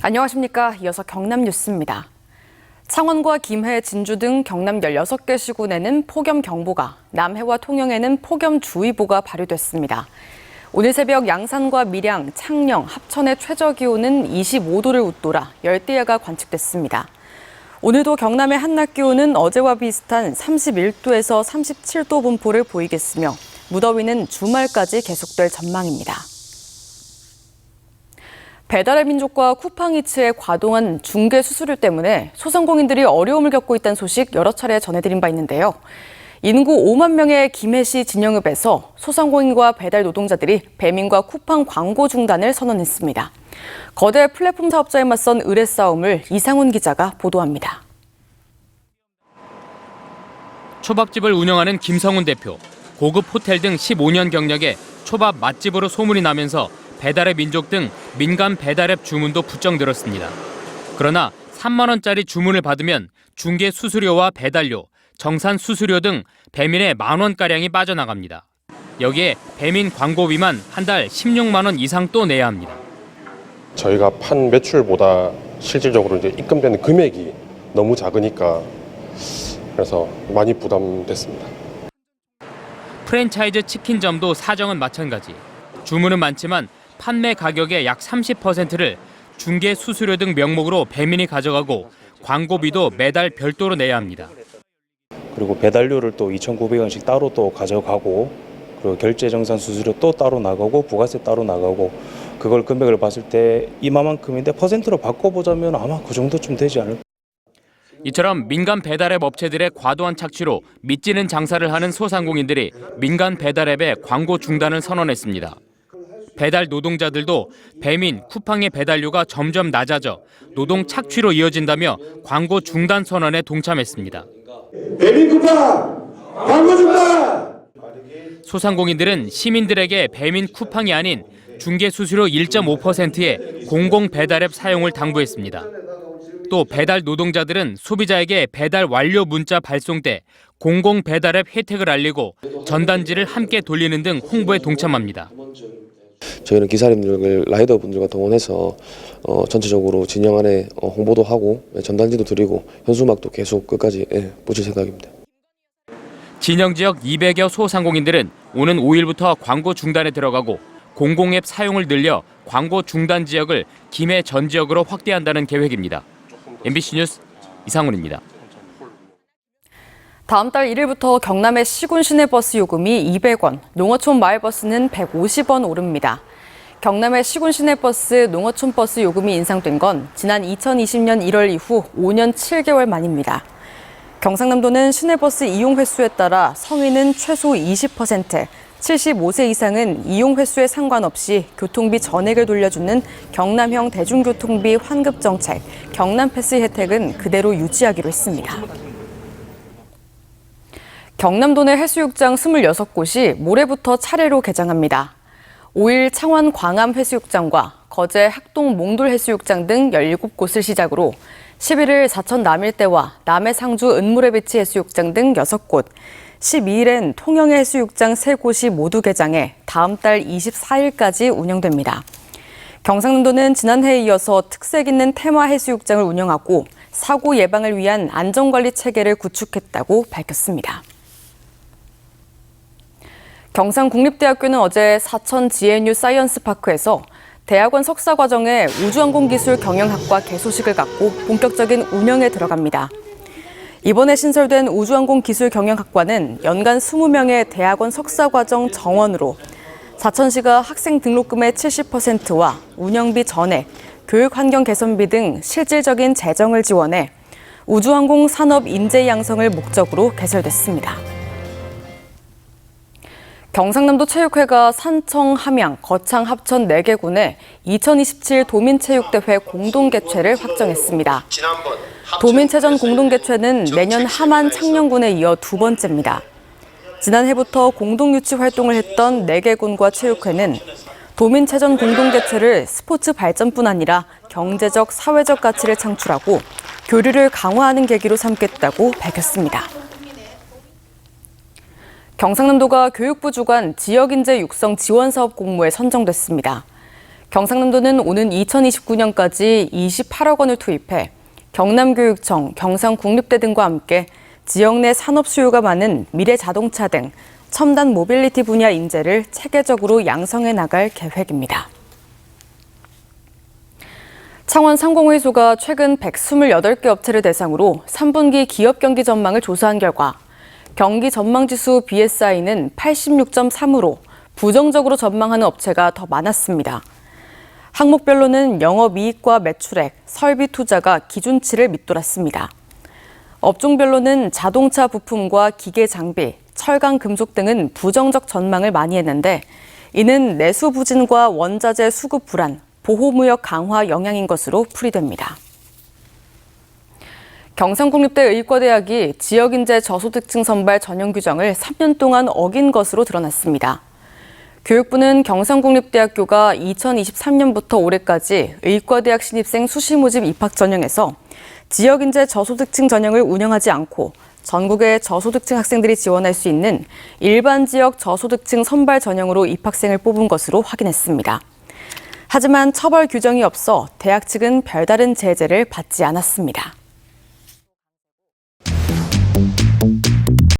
안녕하십니까. 이어서 경남 뉴스입니다. 창원과 김해, 진주 등 경남 16개 시군에는 폭염경보가, 남해와 통영에는 폭염주의보가 발효됐습니다. 오늘 새벽 양산과 밀양, 창녕, 합천의 최저기온은 25도를 웃돌아 열대야가 관측됐습니다. 오늘도 경남의 한낮 기온은 어제와 비슷한 31도에서 37도 분포를 보이겠으며 무더위는 주말까지 계속될 전망입니다. 배달의 민족과 쿠팡이츠의 과도한 중개 수수료 때문에 소상공인들이 어려움을 겪고 있다는 소식 여러 차례 전해드린 바 있는데요. 인구 5만 명의 김해시 진영읍에서 소상공인과 배달 노동자들이 배민과 쿠팡 광고 중단을 선언했습니다. 거대 플랫폼 사업자에 맞선 의뢰 싸움을 이상훈 기자가 보도합니다. 초밥집을 운영하는 김성훈 대표. 고급 호텔 등 15년 경력에 초밥 맛집으로 소문이 나면서 배달의 민족 등 민간 배달앱 주문도 부쩍 늘었습니다. 그러나 3만 원짜리 주문을 받으면 중개 수수료와 배달료, 정산 수수료 등 배민의 1만 원가량이 빠져나갑니다. 여기에 배민 광고비만 한 달 16만 원 이상 또 내야 합니다. 저희가 판 매출보다 실질적으로 이제 입금되는 금액이 너무 작으니까 그래서 많이 부담됐습니다. 프랜차이즈 치킨점도 사정은 마찬가지. 주문은 많지만 판매 가격의 약 30%를 중개 수수료 등 명목으로 배민이 가져가고 광고비도 매달 별도로 내야 합니다. 그리고 배달료를 또 2,900원씩 따로 또 가져가고, 그리고 결제 정산 수수료 또 따로 나가고, 부가세 따로 나가고, 그걸 금액을 봤을 때 이만큼인데 퍼센트로 바꿔보자면 아마 그 정도쯤 되지 않을까. 이처럼 민간 배달앱 업체들의 과도한 착취로 미찌는 장사를 하는 소상공인들이 민간 배달앱의 광고 중단을 선언했습니다. 배달 노동자들도 배민, 쿠팡의 배달료가 점점 낮아져 노동 착취로 이어진다며 광고 중단 선언에 동참했습니다. 배민 쿠팡 광고 중단! 소상공인들은 시민들에게 배민 쿠팡이 아닌 중개 수수료 1.5%의 공공 배달앱 사용을 당부했습니다. 또 배달 노동자들은 소비자에게 배달 완료 문자 발송 때 공공 배달앱 혜택을 알리고 전단지를 함께 돌리는 등 홍보에 동참합니다. 저희는 기사님들, 라이더분들과 동원해서 전체적으로 진영 안에 홍보도 하고 전단지도 드리고 현수막도 계속 끝까지 붙일 생각입니다. 진영 지역 200여 소상공인들은 오는 5일부터 광고 중단에 들어가고 공공앱 사용을 늘려 광고 중단 지역을 김해 전 지역으로 확대한다는 계획입니다. MBC 뉴스 이상훈입니다. 다음 달 1일부터 경남의 시군 시내버스 요금이 200원, 농어촌 마을버스는 150원 오릅니다. 경남의 시군 시내버스, 농어촌 버스 요금이 인상된 건 지난 2020년 1월 이후 5년 7개월 만입니다. 경상남도는 시내버스 이용 횟수에 따라 성인은 최소 20%, 75세 이상은 이용 횟수에 상관없이 교통비 전액을 돌려주는 경남형 대중교통비 환급 정책, 경남패스 혜택은 그대로 유지하기로 했습니다. 경남도 내 해수욕장 26곳이 모레부터 차례로 개장합니다. 5일 창원 광암 해수욕장과 거제 학동 몽돌 해수욕장 등 17곳을 시작으로 11일 사천 남일대와 남해 상주 은모래 비치 해수욕장 등 6곳, 12일엔 통영의 해수욕장 3곳이 모두 개장해 다음 달 24일까지 운영됩니다. 경상남도는 지난해에 이어서 특색 있는 테마 해수욕장을 운영하고 사고 예방을 위한 안전관리 체계를 구축했다고 밝혔습니다. 경상국립대학교는 어제 사천 GNU 사이언스파크에서 대학원 석사과정에 우주항공기술 경영학과 개소식을 갖고 본격적인 운영에 들어갑니다. 이번에 신설된 우주항공기술 경영학과는 연간 20명의 대학원 석사과정 정원으로 사천시가 학생 등록금의 70%와 운영비 전액, 교육환경 개선비 등 실질적인 재정을 지원해 우주항공 산업 인재 양성을 목적으로 개설됐습니다. 경상남도 체육회가 산청, 함양, 거창, 합천 4개군에 2027 도민체육대회 공동개최를 확정했습니다. 도민체전 공동개최는 내년 함안, 창녕군에 이어 2번째입니다. 지난해부터 공동유치 활동을 했던 4개군과 체육회는 도민체전 공동개최를 스포츠 발전뿐 아니라 경제적, 사회적 가치를 창출하고 교류를 강화하는 계기로 삼겠다고 밝혔습니다. 경상남도가 교육부 주관 지역인재 육성 지원사업 공모에 선정됐습니다. 경상남도는 오는 2029년까지 28억 원을 투입해 경남교육청, 경상국립대 등과 함께 지역 내 산업 수요가 많은 미래자동차 등 첨단 모빌리티 분야 인재를 체계적으로 양성해 나갈 계획입니다. 창원 상공회의소가 최근 128개 업체를 대상으로 3분기 기업 경기 전망을 조사한 결과 경기 전망지수 BSI는 86.3으로 부정적으로 전망하는 업체가 더 많았습니다. 항목별로는 영업이익과 매출액, 설비 투자가 기준치를 밑돌았습니다. 업종별로는 자동차 부품과 기계 장비, 철강 금속 등은 부정적 전망을 많이 했는데 이는 내수 부진과 원자재 수급 불안, 보호무역 강화 영향인 것으로 풀이됩니다. 경상국립대 의과대학이 지역인재 저소득층 선발 전형 규정을 3년 동안 어긴 것으로 드러났습니다. 교육부는 경상국립대학교가 2023년부터 올해까지 의과대학 신입생 수시 모집 입학 전형에서 지역인재 저소득층 전형을 운영하지 않고 전국의 저소득층 학생들이 지원할 수 있는 일반 지역 저소득층 선발 전형으로 입학생을 뽑은 것으로 확인했습니다. 하지만 처벌 규정이 없어 대학 측은 별다른 제재를 받지 않았습니다.